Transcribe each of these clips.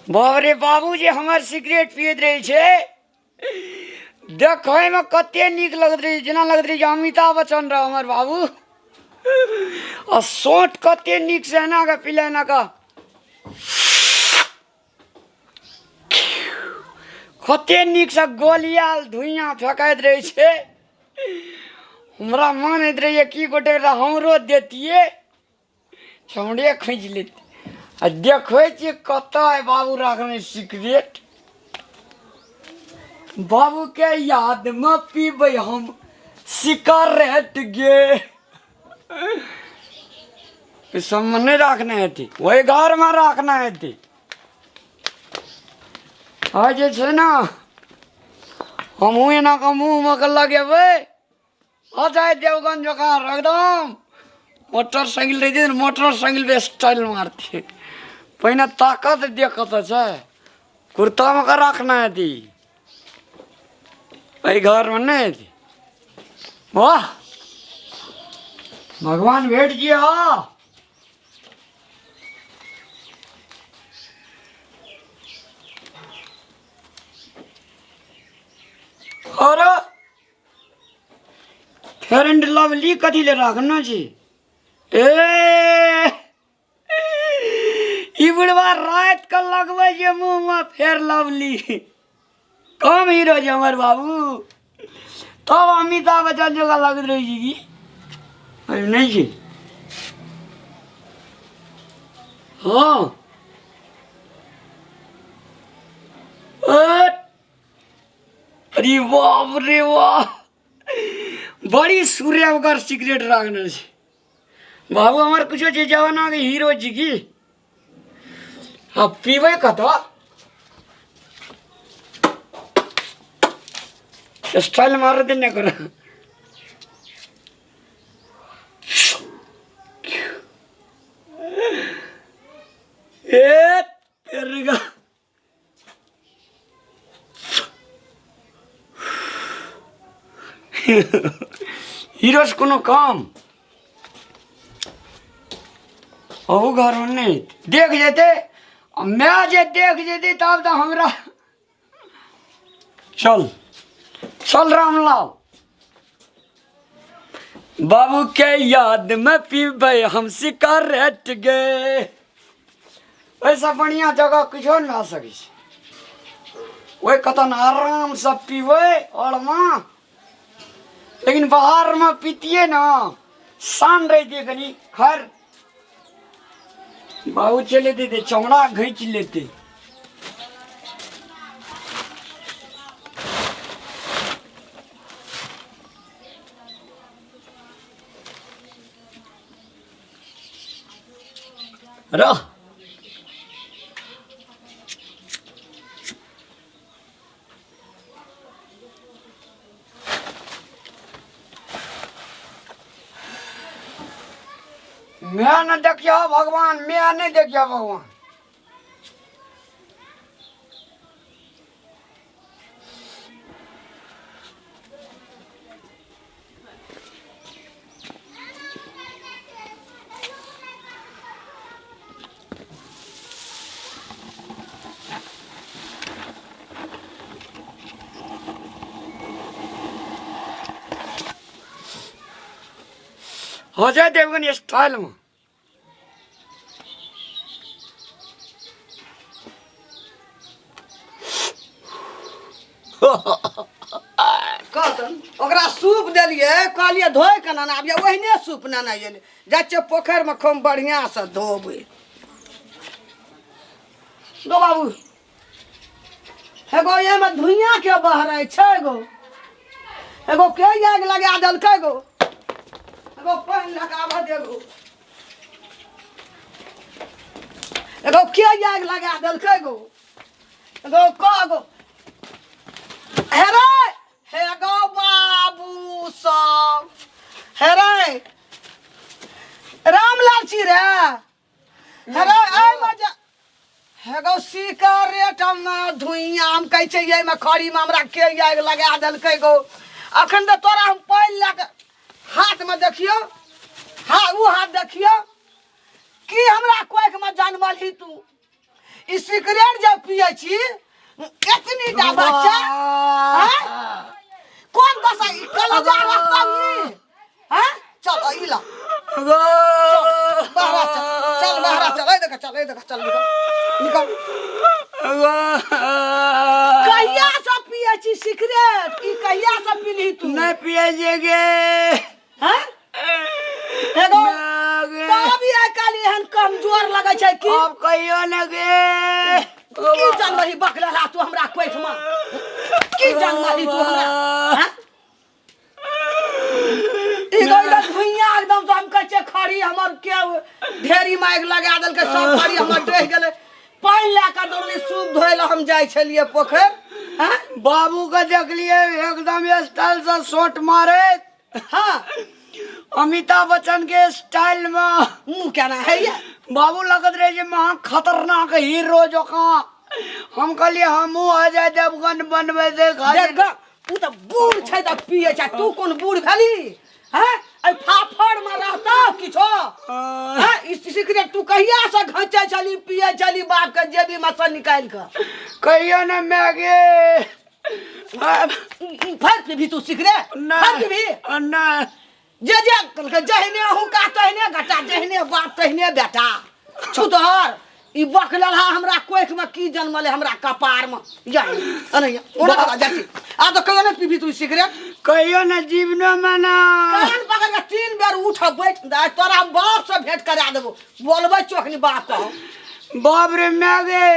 बाप रे बाबू जी हमर सिगरेट पियत रहे छे देखे में कते निक लगत रहे, जना लगत रहे अमिताभ बच्चन रहा हमर बाबू। और सोट कते निक से ना का पिले ना का कते निक से गोलियाल धुइयां फेंकैत रहे छे। हमरा मन होइत रहे की गोटे हमरो देतिए, चमड़े खींच लेते। आ देखे छे कत है बाबू रखने सिगरेट। बाबू के याद में पीबे हम सिगरेट गे। सब में नहीं रखना है थी, वही घर में रखना है थी। आज छे ना हम एना का मुंह में लगेबे आ जाए देवगंज जगह एकदम मोटरसाइकिल रही थी, मोटरसाइकिल पे स्टाइल मारती। पहले ताकत देखत है, कुर्ता में का रखना है थी, भाई घर में नहीं थी। वाह भगवान भेट गया। और फेयर एंड लवली कथी ले रखना छी? ई बुढ़वा रात का लगवे जे मुंह में फेयर लवली कम हीरो जे हमर बाबू। तब अमिताभ बच्चन जगह लगत रही जी की अरे नहीं जी। हाँ अरे बाप रे वाह, बड़ी सूर्य वगैरह सिगरेट रखना छे बाबू। हमार कुछ जवाना के हीरो जी की अब पीबे कतो स्टाइल मार देने को तेरेगा हीरो से कोनो काम ओ घर में नहीं देख जेते। मैं जे देख जेती तब तो हमरा चल चल रामलाल बाबू के याद में पीबे हम सिगरेट गे। वैसा बढ़िया जगह कुछ न आ सके, वही कतन आराम से पीबे और माँ। लेकिन बाहर में पीतिए ना शान रहती कहीं खैर बाबू चले थे चमड़ा घींच लेते। रह मैं न देखिया भगवान, मैं नहीं देखिया भगवान। हो जाए देवगन स्टाइल में ओकरा सूप देलिए कहलिए धोए के ना आबिए, ओहने सूप ना एले जाए पोखर में खूब बढ़िया से धोबे। गो बाबू एगो ये में धुइयां के बह रहे छे गो, एगो के आग लगा देलकै गो, एगो पानी लगाबे देगो, एगो के आग लगा देलकै गो, एगो गो हेरे हे गो बाबू सब हेरे रामलाल छी रे हेरे आई मजा हेगो सिगरेट में धुइयां हम कह छै ये में खड़ी में हमरा के आग लगा देलकै गो। अखन तो तोरा हम पानी लगा हाथ में देखियो, हाँ वो हाथ देखियो कि हमरा कोख में जानवल ही तू। ई सिगरेट जब पिए छी इतनी टा बच्चा हैं? कौन दशा कलजा रास्ता में हैं? चल इला बाहर चल बाहर चल ए देख चल निकल कहिया से पिए छी सिगरेट ई कहिया से पीली तू नहीं पिए जेगे हैं एगो तब भी आइ काल्हि एहन कमजोर लगै छै कि अब कहियो न गे की जानवही बकला तू हमरा कोइठमा की जानवही तू हमरा हैं ई गइला भुइया एकदम तो हम कहै छै खड़ी हमर के ढेरी माइग लगा देलकै सब खड़ी हमर डह गेलै पानि लए के दौड़ली सूप धोय ला हम जाइ छलिए पोखर हैं बाबू के देखलिए एकदम स्टाइल से शॉट मारे हां अमिताभ बच्चन के स्टाइल में मुंह केना है ये बाबू लगत रहे जे महा खतरनाक हीरो जोका हम कहलिए हमहू अजय देवगन बनबे देख देख तू तो बूढ़ छै त पिए छै तू कोन बूढ़ भेली हैं ए फाफड़ में रहता किछो हैं इस सिगरेट तू कहिया से घचे चली पिए चली बाप के जेबी में से निकाल के कहियो न मैगे फिर पीबी तू सिगरेट फिर पीबी न जे जहने हुका तहने घटा जहने बाप तहने बेटा छुतहर ई बकलल हमरा कोइख में की जन्मले हमरा कपार में जाई अनैया ओना करा जाती आ तो कहियो न पीबी तू सिगरेट कहियो न जीवनो में ना कान पकड़ के 3 बेर उठ बैठ तोरा बाप से भेंट करा देबो बोलबै चोखनी बात कहो बाप रे मैगे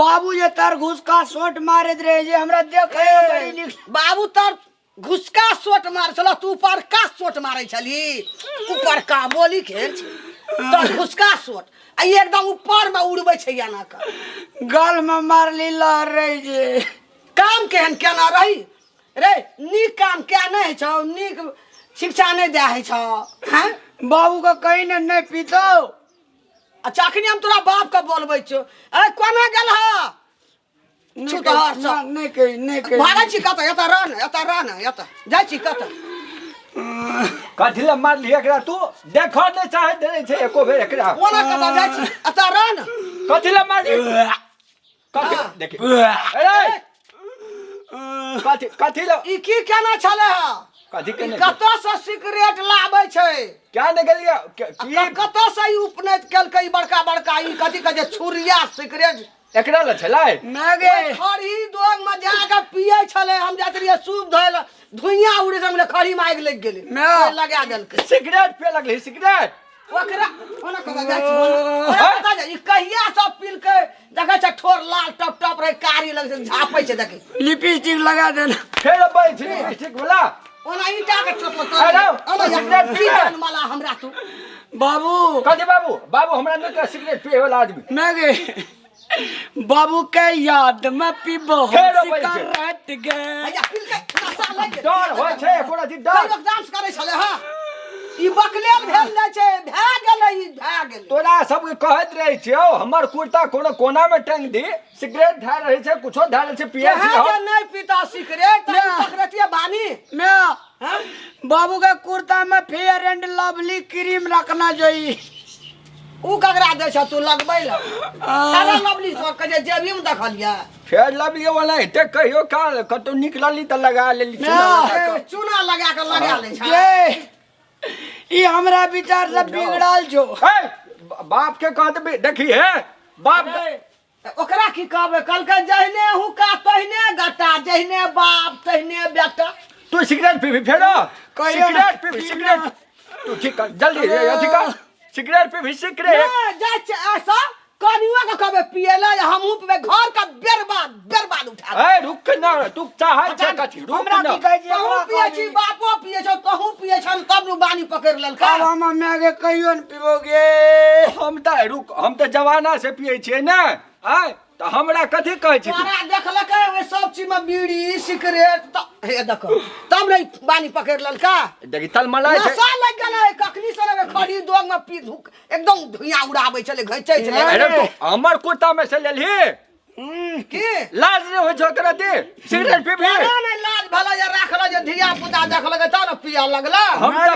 बाबू जे तार घुस का शॉट मारत रहे जे हमरा देखे बड़ी नीक बाबू तर घुसका सोट मार चलो तू ऊपर का सोट मारे छली ऊपर का बोली के तो घुसका सोट आ एकदम ऊपर में उड़बै छै याना का गाल में मारली लहर रही जे काम केहन केना रही रे नीक काम क्या नहीं छौ नीक शिक्षा नहीं दे है छौ हैं बाबू का कहीं न नहीं पीतो अच्छा अखनी हम तोरा बाप के बोलबै छौ ए कोना गेल ह छुतहर सब नहीं कही भागै छी कत एता रहन एता जाइ छी कत कथिला मार लिया एकरा तू देखो नहीं चाहे दे छे एको बेर एकरा कोना कत जाइ छी एता रहन कथिला मार कथि देखि अरे कथिला ई की केना छले ह कथि केने कत से सिगरेट लाबै छै क्या ने गेलिया की कत से ई उपनैत केलकै ई बड़का बड़का ई कथि के जे छुरिया सिगरेट एकरा ल छलाय मैगे खड़ी दोग में जाके पिए छले हम जात रहिए सूप धोल धुइयां उड़े से खड़ी माइग लग गेले मैं लगा देलकै सिगरेट पे लगले सिगरेट ओकरा ओना कत जाइ छी ओना कत जाइ ई कहिया सब पील के देखै छ ठोर लाल टप टप रे कारी लग से झापै छै देखै लिपस्टिक लगा देना फेर बैठ ठीक बोला ओना ईटा के टप टप अरे, ओना सिगरेट सिगरेट पी ले। माला हमरा तू बाबू कथि बाबू हमरा न का सिगरेट पिए वाला आदमी मैगे बाबू के याद में पीबो फेरो बैठ सिगरेट गे भैया पील के नशा लग गेल डर होय छै कोना थी डर लोग डांस करे छले हां ई बकलेल भेल जाइ छै भए गेलै तोरा सब कहत रहे छियो हमर कुर्ता कोनो कोना में टांग दी सिगरेट धार रहे छै कुछो धार रहे छै पिए छी जे नहीं पीता सिगरेट त पकड़तिया बानी मैं हैं बाबू के कुर्ता में फेयर एंड लवली क्रीम रखना चाहिए ऊ ककरा दे छ तू लगबै ल सारा लवली तो के जेबी में देखलिया फेर लबिए वाला एते कहियो काल कतो निकलली त लगा लेली चूना लगा के लगा ले छ ये ई हमरा विचार से बिगड़ल छो बाप के कहत देखी है बाप ओकरा की कहबे कल के जहने हुका तहने गटा जहने बाप तहने बेटा तू सिगरेट पीबी फेरो कहियो ना। सिगरेट पीबी सिगरेट तू ठीक कर जल्दी अथी कर सिगरेट पीबी सिगरेट जा ऐसा कनिया का कहबे पिएला हमहू पे घर का बर्बाद उठा ए रुक ना तू चाहे छै कथी रुक हमरा ना की कहै छै कहूँ पिए छी बापो पिए छ कहूँ पिए छ तब नु बानी पकड़ लेलका अब हम मैगे कहियो न पीबोगे हम त रुक हम त जवाना से पिए छिए ना आय त हमरा कथी कहै छी तोरा देखलकै ओइ सब चीज में बीड़ी सिगरेट त हे देखो तब नहीं बानी पकड़ लेलका देखी तल मलाई छै नशा लग गेलै कखनी से रे खड़ी दोग में पी धुक एकदम धुइयां उड़ाबै छले घैचै छले अरे तू हमर कुर्ता में से लेलही की लाज नहीं हो छ करते सिगरेट पीबी केना नहीं लाज भला जे राखल जे धिया पुता देखलकै त न पिया लगला हम त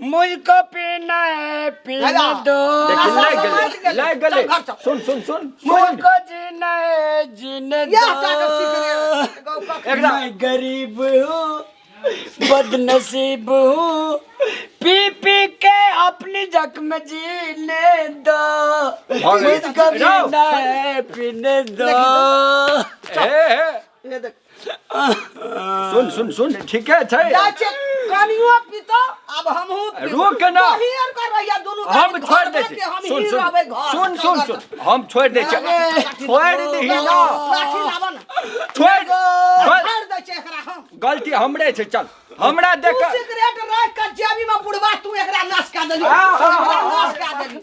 मुझको पीना है पीने लगा। दो देखिए समझ ले गए। गले ले गले चल घर चल। सुन सुन सुन सुन मुझको जीना है जीने या दो जाकर सीख रहे गौ का एकदम मैं गरीब हूँ बदनसीब हूँ पी पी के अपनी जख्म जीने दो मुझको राव। पीना है पीने दो ये देख सुन सुन सुन ठीक है जाचे कानियो पीतो अब हम हूं रुक ना। हियर कर रहिया दोनों हम छोड़ दे छी। हम सुन ही सुन रहबै घर सुन सुन सुन हम छोड़ दे छी। छोड़ दही ना लाठी लावा ना छोड़ गल- छोड़ दे छै एकरा हम गलती हमरे छै चल हमरा देख तू सिगरेट रख के जेबी में बुढ़वा तू एकरा नाश कर देली नाश कर देली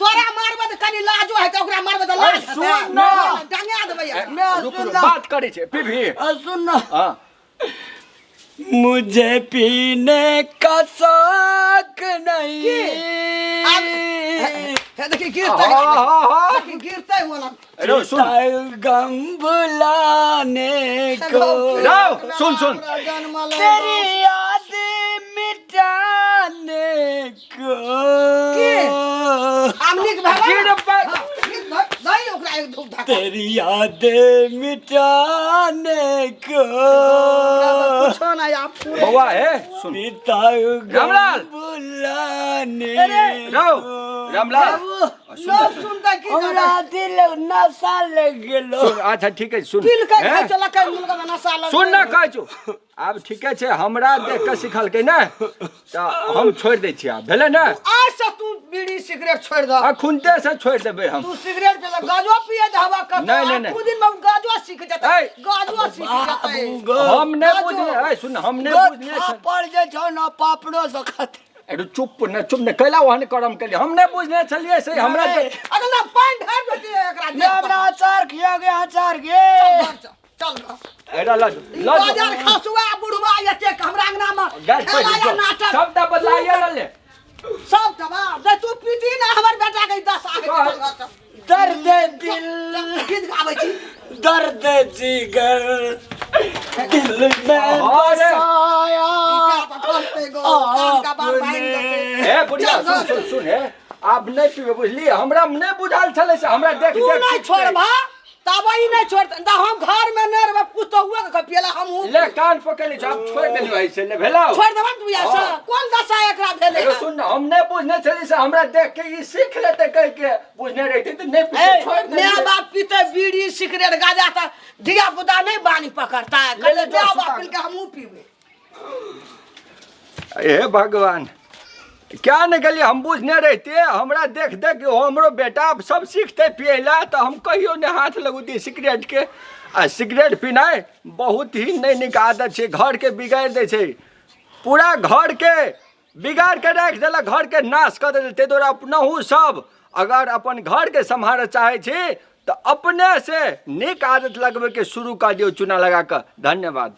तोरा मारबे त कनी लाजो है के ओकरा मारबे त लाज सुन ना। डंगा देबै रुक रुक बात करे छै पीभी सुन ना हां मुझे पीने का शौक नहीं हे देखी गिरते हां देखी गिरते वाला रो सुन गम बुलाने को राव, सुन, सुन। तेरी याद मिटाने को आमनिक भागा गिर पर दई ओकरा एक धूप धक्का तेरी याद मिटाने को कुछो ना आप पूरे बउआ है सुन पिता रामलाल। बुलाने राव रामलाल लोग सुनता की हमरा दिल नशा लग गेलो सुन अच्छा ठीक है सुन पिल के हैं? खाइ चला के मुलगा में नशा लग सुन ना कहै छु आब ठीके छै हमरा देख के सिखलकै ने त हम छोड़ दै छी आब भेलै ने आज से तू बीड़ी सिगरेट छोड़ दे आ खुनते से छोड़ देबै हम तू सिगरेट पे गाजो पिए दहवा कर नहीं, नहीं। तू दिन में गाजो सीख जता ए। गाजो सीख जता हम नहीं बुझने ए सुन हम नहीं बुझने छ पड़ जे छौ ना पापड़ो से खाते अरे चुप न कैला वहन करम केलिए हम नहीं बुझने छलिए से हमरा नहीं। अगर ना पानी ढार देती है एकरा मैं अपना अचार खिया गया अचार के चल घर एरा लज बाजार खसुआ बुढ़वा एते हमरा अंगना में गैस पर खेलाया नाटक सब ता बदलाइए रहले सब तबा दे तू पीती ना हमर बेटा के 10 आगे दर्द दिल गीत गाबै छी दर्द जिगर दिल में अरे। बसाया करते गो कान का बार बांध देते ए बुढ़िया सुन हे आप नहीं पीबे बुझलिए हमरा नहीं बुझाल छले से हमरा देख तू देख नहीं छोड़बा तब ही नहीं छोड़ दा हम घर में न रहबे पुतहुआ के पियला हम ले कान पकड़ ली आप छोड़ देलियो ऐसे ने भेला छोड़ देबा तू ऐसा कौन दशा एकरा भेले अरे सुन ना हम नहीं बुझने छली से हमरा देख के ये सीख लेते कह के बुझने रहते तो नहीं पीते छोड़ मैं देलिए बाप पीते बीड़ी सिगरेट गाजा था धिया पुता नहीं बानी पकड़ता है ले, कहते जा, जा सुता बाप ले। के हमहू पीबे हे भगवान क्या निकलिए हम बुझने रहते हमरा देख देख के हमरो बेटा सब सीखते पियला तो हम कहियो ने हाथ लगुती सिगरेट के आ सिगरेट पीनाइ बहुत ही नहीं नीक आदत छै घर के बिगाड़ दे छै पूरा घर के बिगाड़ के रख देला घर के नाश कर देल ते द्वारा अपनहु सब अगर अपन घर के संभाल चाहे छी तो अपने से नीक आदत लगबे के शुरू कर दियो चूना लगा कर धन्यवाद।